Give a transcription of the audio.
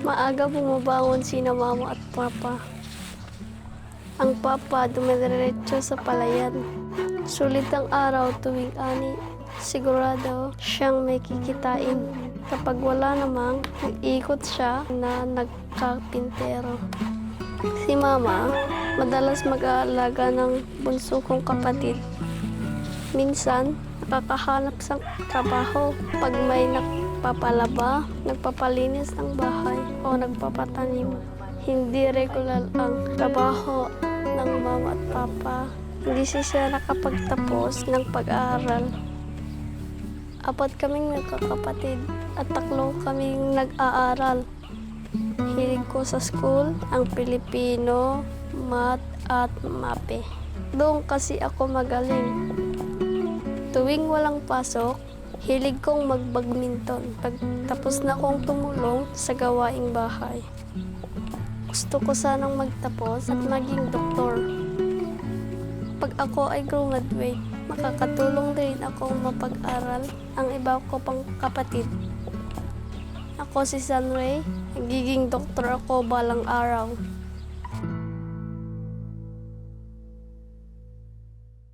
Maaga bumabangon sina mama at papa. Ang papa dumidiretso sa palayan. Sulit ang araw tuwing ani. Sigurado siyang may kikitain. Kapag wala namang, ikot siya na nagkapintero. Si mama, madalas mag-aalaga ng bunso kong kapatid. Minsan, nakakahanap sa trabaho pag may nagpapalaba, nagpapalinis ng bahay o nagpapatanim. Hindi regular ang trabaho ng mama at papa. Hindi siya nakapagtapos ng pag-aaral. Apat kaming nagkakapatid at 3 kaming nag-aaral. Hilig ko sa school, ang Pilipino, math at mape. Doon kasi ako magaling. Tuwing walang pasok, hilig kong mag-badminton. Pagtapos na kong tumulong sa gawaing bahay. Gusto ko sanang magtapos at maging doktor. Pag ako ay graduate, makakatulong din akong mapag-aral ang iba ko pang kapatid. Ako si Sunray, nagiging doktor ako balang araw.